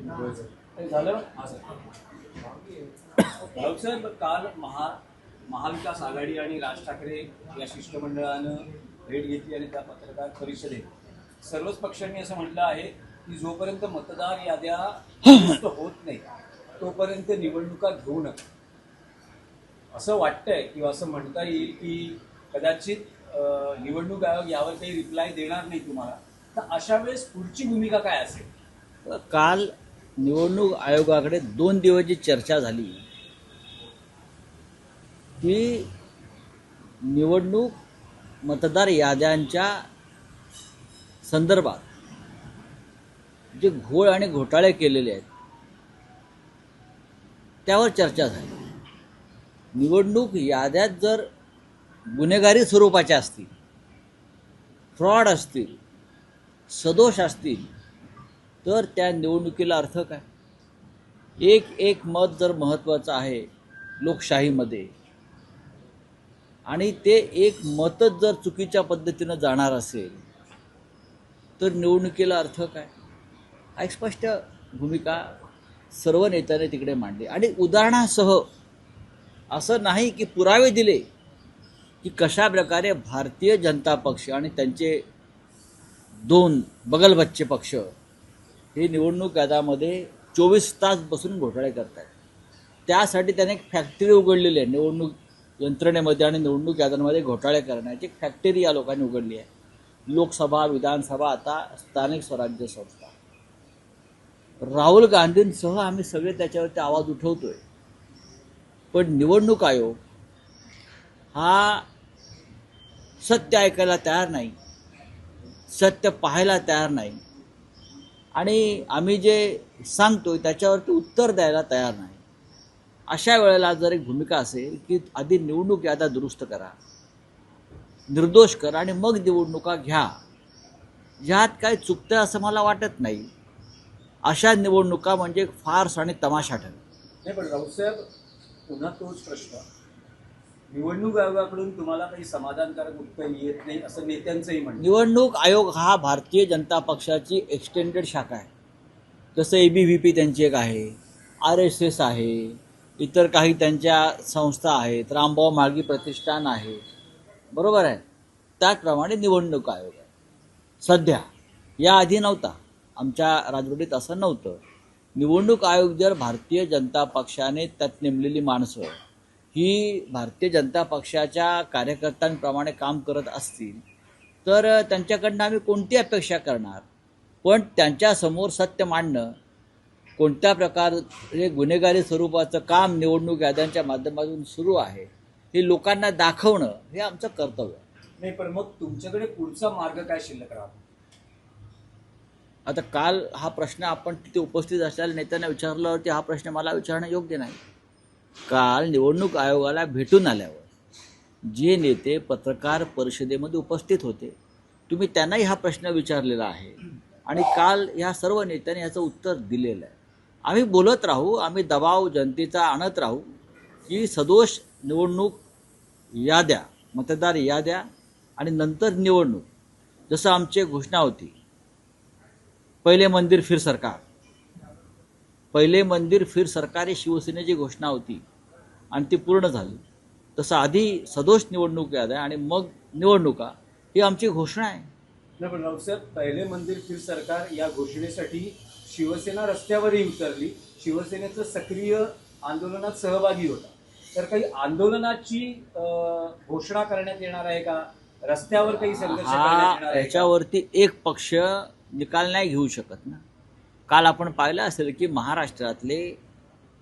हे झालं साहेब. काल महाविकास आघाडी आणि राज ठाकरे या शिष्टमंडळानं भेट घेतली आणि त्या पत्रकार परिषदेत सर्वच पक्षांनी असं म्हटलं आहे की जोपर्यंत मतदार याद्या दुरुस्त होत नाही तोपर्यंत निवडणुका घेऊ नका. असं वाटतंय किंवा असं म्हणता येईल की कदाचित निवडणूक आयोग यावर काही रिप्लाय देणार नाही तुम्हाला, तर अशा वेळेस पुढची भूमिका काय असेल? काल निवडणूक आयोगाकडे 2 दिवसाची चर्चा झाली की निवडणूक मतदार याद्यांच्या संदर्भात जे घोळ आणि घोटाळे केलेले आहेत त्यावर चर्चा झाली. निवडणूक याद्यात जर गुन्हेगारी स्वरूपाच्या असतील, फ्रॉड असतील, सदोष असतील, तर त्या निवडणुकीला अर्थ काय? एक मत जर महत्त्वाचं आहे लोकशाहीमध्ये आणि ते एक मतच जर चुकीच्या पद्धतीनं जाणार असेल तर निवडणुकीला अर्थ काय? हा एक स्पष्ट भूमिका सर्व नेत्यांनी तिकडे मांडली आणि उदाहरणासह असं नाही की पुरावे दिले की कशा प्रकारे भारतीय जनता पक्ष आणि त्यांचे 2 बगलबच्चे पक्ष हे निवडणूक याद्यामध्ये 24 तास बसून घोटाळे करत आहेत. त्यासाठी त्याने एक फॅक्टरी उघडलेली आहे. निवडणूक यंत्रणेमध्ये आणि निवडणूक याद्यांमध्ये घोटाळे करण्याची एक फॅक्टरी या लोकांनी उघडली आहे. लोकसभा, विधानसभा, आता स्थानिक स्वराज्य संस्था. राहुल गांधींसह आम्ही सगळे त्याच्यावरती आवाज उठवतोय, पण निवडणूक आयोग हा सत्य ऐकायला तयार नाही, सत्य पाहायला तयार नाही आणि आम्ही जे सांगतोय त्याच्यावरती उत्तर द्यायला तयार नाही. अशा वेळेला जर एक भूमिका असेल की आधी निवडणूक याद्या दुरुस्त करा, निर्दोष करा आणि मग निवडणुका घ्या, ह्यात काही चुकतं असं मला वाटत नाही. अशा निवडणुका म्हणजे फार्स आणि तमाशा ठरेल. नाही, पण राऊतसाहेब पुन्हा तोच प्रश्न, निवडणूक आयोगाकडून तुम्हाला काही समाधानकारक उत्तर येत नाही असं नेत्यांचंही म्हणणं. निवडणूक आयोग हा भारतीय जनता पक्षाची एक्सटेंडेड शाखा आहे. जसं ABVP त्यांची एक आहे, RSS आहे, इतर काही त्यांच्या संस्था आहेत, रामभाऊ म्हाळगी प्रतिष्ठान आहे, बरोबर आहे. त्याचप्रमाणे निवडणूक आयोग आहे. सध्या याआधी नव्हता, आमच्या राजवटीत असं नव्हतं. निवडणूक आयोग जर भारतीय जनता पक्षाने त्यात नेमलेली माणसं ही भारतीय जनता पक्षाच्या कार्यकर्त्यांप्रमाणे काम करत असतील तर त्यांच्याकडनं आम्ही कोणती अपेक्षा करणार? पण त्यांच्यासमोर सत्य मांडणं, कोणत्या प्रकारे गुन्हेगारी स्वरूपाचं काम निवडणूक याद्यांच्या माध्यमातून सुरू आहे हे लोकांना दाखवणं हे आमचं कर्तव्य आहे. नाही, पण मग तुमच्याकडे पुढचा मार्ग काय शिल्लक राहतो? आता काल हा प्रश्न आपण तिथे उपस्थित असलेल्या नेत्यांना विचारल्यावरती हा प्रश्न मला विचारणं योग्य नाही. काल निवडणूक आयोगाला भेटून आल्यावर जे नेते पत्रकार परिषदेमध्ये उपस्थित होते तुम्ही त्यांनाही हा प्रश्न विचारलेला आहे आणि काल ह्या सर्व नेत्यांनी याचं उत्तर दिलेलं आहे. आम्ही बोलत राहू, आम्ही दबाव जनतेचा आणत राहू की सदोष निवडणूक याद्या, मतदार याद्या आणि नंतर निवडणूक. जसं आमची घोषणा होती, पहिले मंदिर फिर सरकार, पहिले मंदिर फिर सरकार ही शिवसेनेची घोषणा होती आणि ती पूर्ण झाली. तसं आधी सदोष निवडणूक याद्या आणि मग निवडणुका ही आमची घोषणा आहे. नाही, पण राऊतसाहेब पहिले मंदिर फिर सरकार या घोषणेसाठी शिवसेना रस्त्यावरही उतरली, शिवसेनेचं सक्रिय आंदोलनात सहभागी होता. तर काही आंदोलनाची घोषणा करण्यात येणार आहे का? रस्त्यावर काही संघर्ष करण्यात येणार आहे? याच्यावरती एक पक्ष निकाल नाही घेऊ शकत ना. काल आपण पाहिलं असेल की महाराष्ट्रातले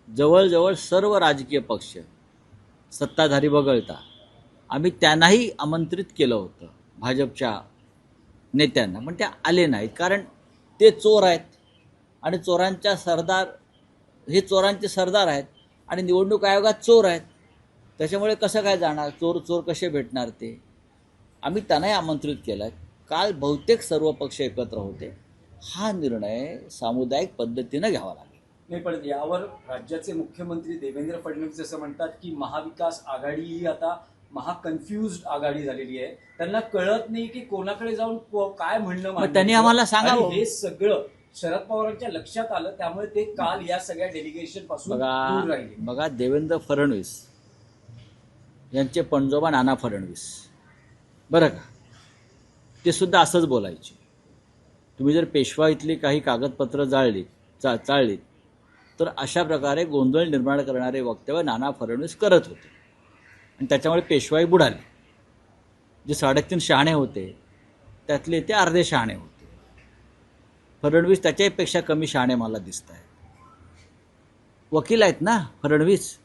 जवळजवळ सर्व राजकीय पक्ष सत्ताधारी वगळता आम्ही त्यांनाही आमंत्रित केलं होतं, भाजपच्या नेत्यांना, पण ते आले नाहीत. कारण ते चोर आहेत आणि चोरांच्या सरदार हे चोरांचे सरदार आहेत आणि निवडणूक आयोगात चोर आहेत. त्याच्यामुळे कसं काय जाणार, चोर कसे भेटणार ते. आम्ही त्यांनाही आमंत्रित केलं. काल बहुतेक सर्व पक्ष एकत्र होते. हा निर्णय सामुदायिक पद्धतीनं घ्यावा लागेल. नाही, पण यावर राज्याचे मुख्यमंत्री देवेंद्र फडणवीस असं म्हणतात की महाविकास आघाडी ही आता महाकन्फ्युज्ड आघाडी झालेली आहे. त्यांना कळत नाही की कोणाकडे जाऊन काय म्हणणं. त्यांनी आम्हाला सांगावं. हे सगळं शरद पवारांच्या लक्षात आलं, त्यामुळे ते काल या सगळ्या डेलिगेशन पासून दूर बघा राहिले. बघा देवेंद्र फडणवीस यांचे पणजोबा नाना फडणवीस बरं का, ते सुद्धा असंच बोलायचे. तुम्ही जर पेशवाईतली काही कागदपत्र चाळलीत तर अशा प्रकारे गोंधळ निर्माण करणारे वक्तव्य नाना फडणवीस करत होते आणि त्याच्यामुळे पेशवाई बुडाली. जे 3.5 शहाणे होते त्यातले ते अर्धे शहाणे होते. फडणवीस त्याच्यापेक्षा कमी शहाणे मला दिसत आहेत. वकील आहेत ना फडणवीस,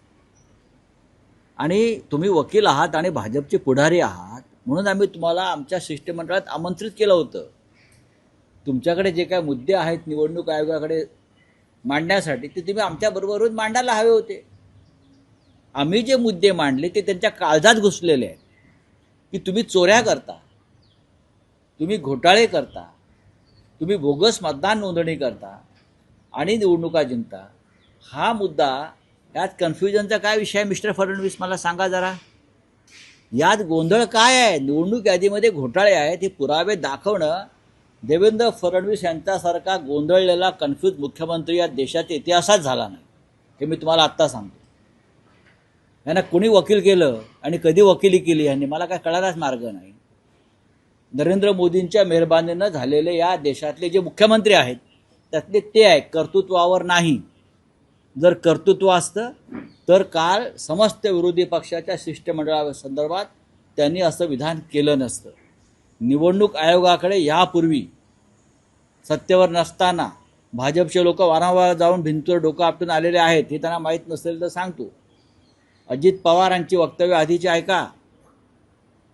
आणि तुम्ही वकील आहात आणि भाजपचे पुढारी आहात म्हणून आम्ही तुम्हाला आमच्या शिष्टमंडळात आमंत्रित केलं होतं. तुमच्याकडे जे काय मुद्दे आहेत निवडणूक आयोगाकडे मांडण्यासाठी ते तुम्ही आमच्याबरोबर मांडायला हवे होते. आम्ही जे मुद्दे मांडले ते त्यांच्या काळजात घुसलेले आहेत की तुम्ही चोऱ्या करता, तुम्ही घोटाळे करता, तुम्ही बोगस मतदान नोंदणी करता आणि निवडणुका जिंकता. हा मुद्दा, यात कन्फ्युजनचा काय विषय आहे मिस्टर फडणवीस, मला सांगा जरा. यात गोंधळ काय आहे? निवडणूक यादीमध्ये घोटाळे आहेत हे पुरावे दाखवणं देवेंद्र फडणवीस यांच्यासारखा गोंधळलेला कन्फ्यूज मुख्यमंत्री या देशाच्या इतिहासात झाला नाही, हे मी तुम्हाला आत्ता सांगतो. यांना कोणी वकील केलं आणि कधी वकिली केली यांनी मला काय कळायलाच मार्ग नाही. नरेंद्र मोदींच्या मेहरबानीनं झालेले या देशातले जे मुख्यमंत्री आहेत त्यातले ते आहे, कर्तृत्वावर नाही. जर कर्तृत्व असतं तर काल समस्त विरोधी पक्षाच्या शिष्टमंडळासंदर्भात त्यांनी असं विधान केलं नसतं. निवडणूक आयोगाकडे यापूर्वी सत्तेवर नसताना भाजपचे लोक वारंवार जाऊन भिंतीवर डोकं आपटून आलेले आहेत. हे त्यांना माहीत नसेल तर सांगतो. अजित पवारांची वक्तव्य आधीची ऐका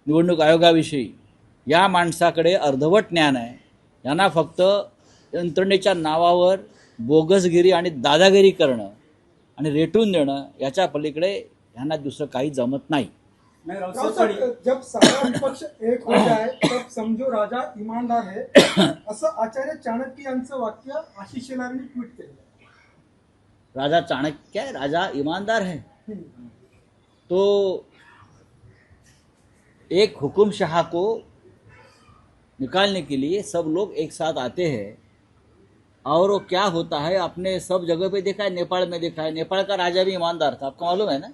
निवडणूक आयोगाविषयी. या माणसाकडे अर्धवट ज्ञान आहे. यांना फक्त यंत्रणेच्या नावावर बोगसगिरी आणि दादागिरी करणं आणि रेटून देणं याच्या पलीकडे यांना दुसरं काही जमत नाही. नाही, राव रावसाहेब साहब, जब सारा विपक्ष एक हो जाए तब समझो राजा ईमानदार है, असं आचार्य चाणक्य यांचं वाक्य आशिष शेलारांनी ट्विट केलं. राजा चाणक्य है, राजा ईमानदार है. तो एक हुकुमशाह को निकालने के लिए सब लोग एक साथ आते हैं और वो क्या होता है आपने सब जगह पे देखा है. नेपाल में देखा है, नेपाल का राजा भी ईमानदार था, आपको मालूम है ना.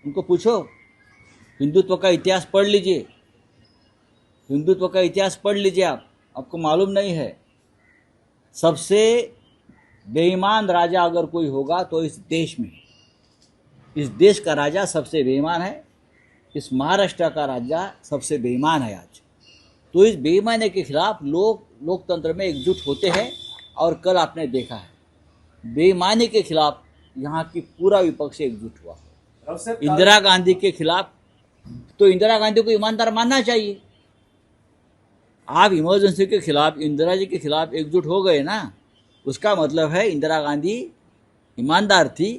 उनको पूछो, हिंदुत्व का इतिहास पढ़ लीजिए, हिंदुत्व का इतिहास पढ़ लीजिए आपको मालूम नहीं है. सबसे बेईमान राजा अगर कोई होगा तो इस देश में, इस देश का राजा सबसे बेईमान है. इस महाराष्ट्र का राजा सबसे बेईमान है आज. तो इस बेईमानी के खिलाफ लोग लोकतंत्र में एकजुट होते हैं और कल आपने देखा है बेईमानी के खिलाफ यहाँ की पूरा विपक्ष एकजुट हुआ. रावसाहेब, इंदिरा गांधी के खिलाफ तो इंदिरा गांधी को ईमानदार मानना चाहिए. आप इमरजेंसी के खिलाफ इंदिरा जी के खिलाफ एकजुट हो गए ना, उसका मतलब है इंदिरा गांधी ईमानदार थी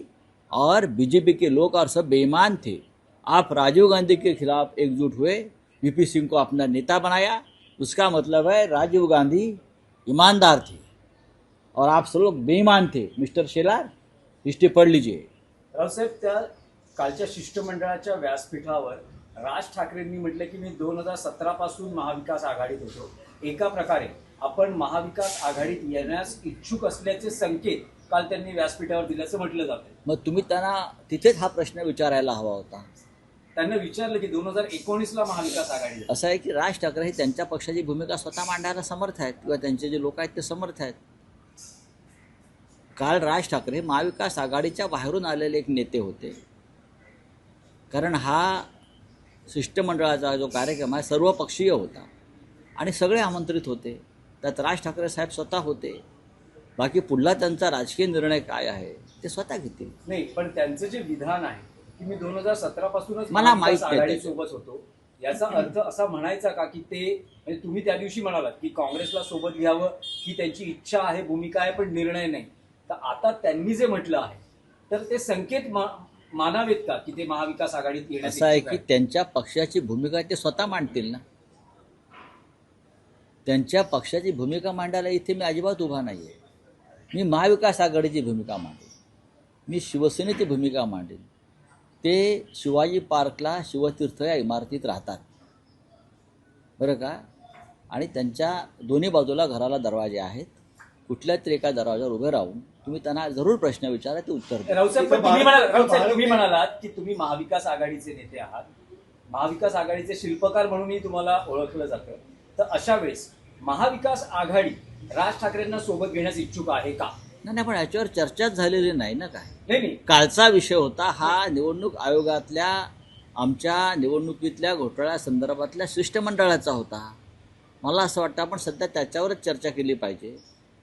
और बीजेपी के लोग और सब बेईमान थे. आप राजीव गांधी के खिलाफ एकजुट हुए, वीपी सिंह को अपना नेता बनाया, उसका मतलब है राजीव गांधी ईमानदार थे और आप सब लोग बेईमान थे. मिस्टर शेलार, हिस्ट्री पढ़ लीजिए. रावसाहेब, त्या कालच्या शिष्टमंडळाच्या व्यासपीठावर राज ठाकरेंनी म्हटलं की मी 2017 पासून महाविकास आघाडीत होतो. एका प्रकारे आपण महाविकास आघाडीत येण्यास इच्छुक असल्याचे संकेत काल त्यांनी व्यासपीठावर दिल्याचं म्हटलं जातं. मग तुम्ही त्यांना तिथेच हा प्रश्न विचारायला हवा होता. त्यांना विचारलं की 2019ला महाविकास आघाडी. असं आहे की राज ठाकरे हे त्यांच्या पक्षाची भूमिका स्वतः मांडायला समर्थ आहेत किंवा त्यांचे जे लोक आहेत ते समर्थ आहेत. काल राज ठाकरे महाविकास आघाडीच्या बाहेरून आलेले एक नेते होते. कारण हा शिष्टमंडळाचा जो कार्यक्रम आहे सर्वपक्षीय होता आणि सगळे आमंत्रित होते. त्यात राज ठाकरे साहेब स्वतः होते. बाकी पुढला त्यांचा राजकीय निर्णय काय आहे ते स्वतः घेतील. नाही, पण त्यांचं जे विधान आहे की मी 2017 पासूनच मला माहित नाही आघाडी सोबत होतो, याचा अर्थ असा म्हणायचा का की ते, म्हणजे तुम्ही त्या दिवशी म्हणालात की काँग्रेसला सोबत घ्यावं ही त्यांची इच्छा आहे, भूमिका आहे, पण निर्णय नाही. तर आता त्यांनी जे म्हटलं आहे तर ते संकेत मानावेत का की ते महाविकास आघाडीत येण्यास असं आहे इच्छुक की त्यांच्या पक्षाची भूमिका ते स्वतः मांडतील ना. त्यांच्या पक्षाची भूमिका मांडायला इथे मी अजिबात उभा नाही आहे. मी महाविकास आघाडीची भूमिका मांडेन, मी शिवसेनेची भूमिका मांडेन. ते शिवाजी पार्कला शिवतीर्थ या इमारतीत राहतात बरं का, आणि त्यांच्या दोन्ही बाजूला घराला दरवाजे आहेत कुठल्या तरी एका दरवाजावर उभे राहून तुम्ही त्यांना जरूर प्रश्न विचारा, ते उत्तर द्या. राऊत साहेब, पण तुम्ही म्हणालात की तुम्ही महाविकास आघाडीचे नेते आहात, महाविकास आघाडीचे शिल्पकार म्हणूनही तुम्हाला ओळखलं जातं. तर अशा वेळेस महाविकास आघाडी राज ठाकरेंना सोबत घेण्यास इच्छुक आहे का? नाही, पण याच्यावर चर्चाच झालेली नाही ना. काय नाही. कालचा विषय होता हा निवडणूक आयोगातल्या आमच्या निवडणुकीतल्या घोटाळ्यासंदर्भातल्या शिष्टमंडळाचा होता. मला असं वाटतं आपण सध्या त्याच्यावरच चर्चा केली पाहिजे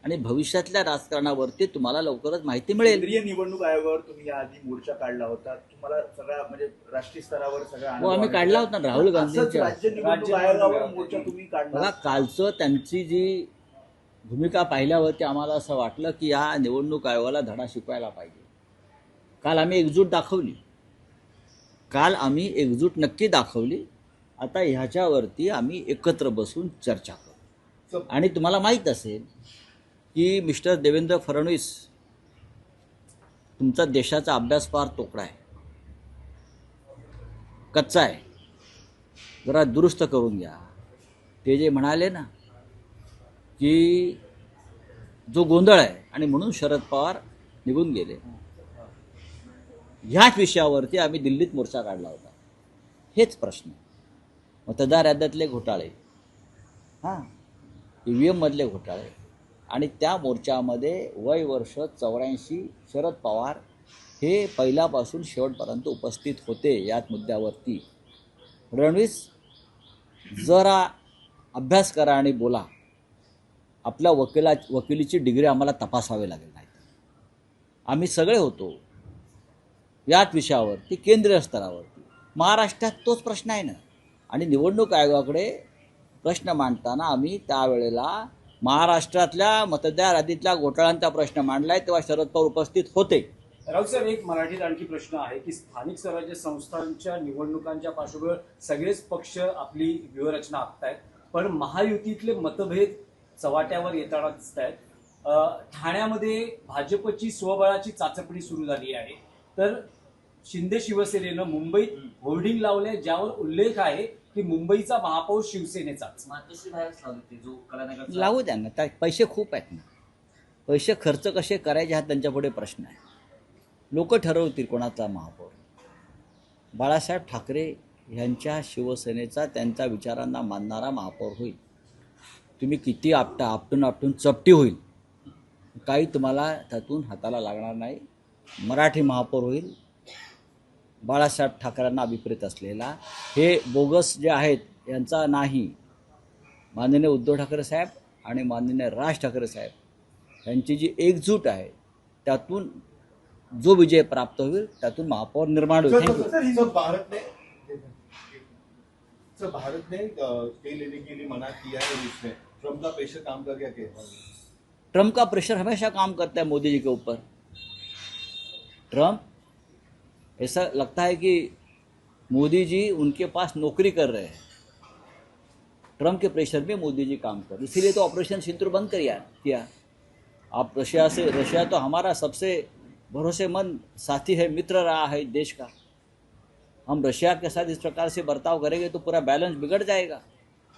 आणि भविष्यातल्या राजकारणावरती तुम्हाला लवकरच माहिती मिळेल. केंद्रीय निवडणूक आयोगावर तुम्ही याआधी मोर्चा काढला होता, तुम्हाला सगळा म्हणजे राष्ट्रीय स्तरावर सगळा हो, आम्ही काढला होता ना. राहुल गांधींच्या राज्य निवडणूक आयोगावर मोर्चा तुम्ही काढला. बघा, कालचं त्यांची जी भूमिका पाहिल्यावरती आम्हाला असं वाटलं की या निवडणूक आयोगाला धडा शिकवायला पाहिजे. काल आम्ही एकजूट दाखवली, नक्की दाखवली. आता ह्याच्यावरती आम्ही एकत्र बसून चर्चा करू. आणि तुम्हाला माहीत असेल की मिस्टर देवेंद्र फडणवीस, तुमचा देशाचा अभ्यास फार तोकडा आहे, कच्चा आहे, जरा दुरुस्त करून घ्या. ते जे म्हणाले ना की जो गोंधळ आहे आणि म्हणून शरद पवार निघून गेले, ह्याच विषयावरती आम्ही दिल्लीत मोर्चा काढला होता. हेच प्रश्न, मतदार याद्यातले घोटाळे, EVM मधले घोटाळे, आणि त्या मोर्चामध्ये वय वर्ष 84 शरद पवार हे पहिल्यापासून शेवटपर्यंत उपस्थित होते. याच मुद्द्यावरती फडणवीस, जरा अभ्यास करा आणि बोला. आपल्या वकिलीची डिग्री आम्हाला तपासावी लागेल. नाही, आम्ही सगळे होतो याच विषयावरती केंद्रीय स्तरावरती. महाराष्ट्रात तोच प्रश्न आहे ना. आणि निवडणूक आयोगाकडे प्रश्न मांडताना आम्ही त्यावेळेला महाराष्ट्रातल्या मतदार यादीतल्या घोटाळ्यांचा प्रश्न मांडलाय, तेव्हा शरद पवार उपस्थित होते. राऊत साहेब, एक मराठीत आणखी प्रश्न आहे की स्थानिक स्वराज्य संस्थांच्या निवडणुकांच्या पार्श्वभूमीवर सगळेच पक्ष आपली व्यूहरचना आखतायत, पण महायुतीतले मतभेद चव्हाट्यावर येताना दिसत आहेत. ठाण्यामध्ये भाजपची स्वबळाची चाचपणी सुरू झाली आहे. तर शिंदे शिवसेनेनं मुंबईत होर्डिंग लावले ज्यावर उल्लेख आहे की मुंबईचा महापौर शिवसेनेचाच. लावू द्या ना, त्या पैसे खूप आहेत ना. पैसे खर्च कसे करायचे हा त्यांच्यापुढे प्रश्न आहे. लोक ठरवतील कोणाचा महापौर. बाळासाहेब ठाकरे ह्यांच्या शिवसेनेचा, त्यांच्या विचारांना मानणारा महापौर होईल. तुम्ही किती आपटून चपटी होईल, काही तुम्हाला त्यातून हाताला लागणार नाही. मराठी महापौर होईल. बाळासाहेब ठाकरेंना अभिप्रेत असलेला, हे बोगस जे आहेत यांचा नाही. माननीय उद्धव ठाकरे साहेब आणि माननीय राज ठाकरे साहेब यांची जी एकजूट आहे, त्यातून जो विजय प्राप्त होईल त्यातून महापौर निर्माण होईल. सर, भारत ने स्टे लेने के लिए मना किया है उसमें, ट्रम्प का प्रेशर काम कर गया क्या? ट्रम्प का प्रेशर हमेशा काम करता है मोदी जी के ऊपर. ट्रम्प, ऐसा लगता है कि मोदी जी उनके पास नौकरी कर रहे हैं. ट्रम्प के प्रेशर में मोदी जी काम कर रहे, इसीलिए तो ऑपरेशन सिंदूर बंद किया. आप रशिया तो हमारा सबसे भरोसेमंद साथी है, मित्र रहा है देश का. हम रशिया के साथ इस प्रकार से बर्ताव करेंगे तो पूरा बैलेंस बिगड़ जाएगा.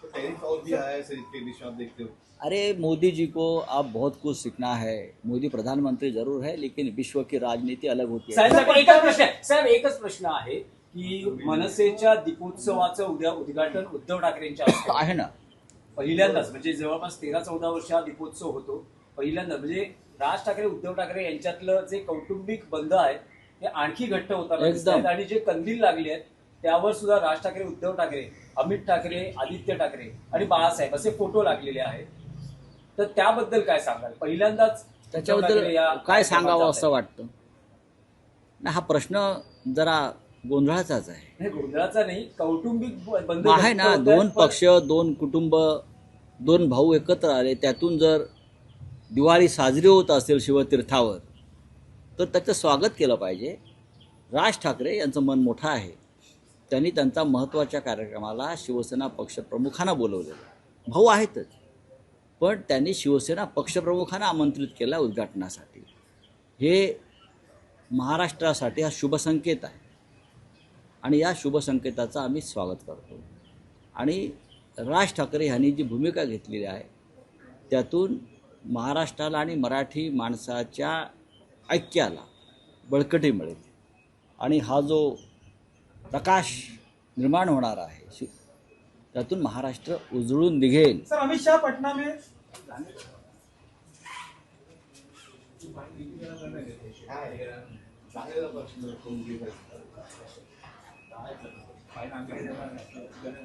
टैरिफ और भी आया है सर, इसके दिशा आप देखते हो? अरे, मोदी जी को अब बहुत कुछ सीखना है. मोदी प्रधानमंत्री जरूर है, लेकिन विश्व की राजनीति अलग होती है. एकच प्रश्न आहे की मनसेच्या दीपोत्सवाचं उद्या उद्घाटन उद्धव ठाकरेंच्या हस्ते आहे ना. पहिल्यांदाच, म्हणजे जवळपास 13-14 वर्ष हा दीपोत्सव होतो. पहिल्यांदा म्हणजे राज ठाकरे उद्धव ठाकरे यांच्यातलं जे कौटुंबिक बंध आहेत ते आणखी घट्ट होताना दिसत आहेत. आणि जे कंदील लागले आहेत त्यावर सुद्धा राज ठाकरे, उद्धव ठाकरे, अमित ठाकरे, आदित्य ठाकरे आणि बाळासाहेब असे फोटो लागलेले आहेत. तर त्याबद्दल काय सांगाल? पहिल्यांदाच त्याच्याबद्दल काय सांगावं असं वाटतं ना. हा प्रश्न जरा गोंधळाचाच आहे. गोंधळाचा नाही, कौटुंबिक बंध आहे ना. दोन पक्ष, दोन कुटुंब, दोन भाऊ एकत्र आले, त्यातून जर दिवाळी साजरी होत असेल शिवतीर्थावर, तर त्याचं स्वागत केलं पाहिजे. राज ठाकरे यांचं मन मोठं आहे. त्यांनी त्यांचा महत्त्वाच्या कार्यक्रमाला शिवसेना पक्षप्रमुखांना बोलवलेलं. भाऊ आहेतच, पण त्यांनी शिवसेना पक्षप्रमुखांना आमंत्रित केलं उद्घाटनासाठी. हे महाराष्ट्रासाठी हा शुभ संकेत आहे आणि या शुभ संकेताचं आम्ही स्वागत करतो. आणि राज ठाकरे यांनी जी भूमिका घेतलेली आहे त्यातून महाराष्ट्राला आणि मराठी माणसाच्या ऐक्याला बळकटी मिळेल आणि हा जो प्रकाश निर्माण होणार आहे त्यातून महाराष्ट्र उजळून निघेल. सर अमित शाह पटना में चांगला प्रश्न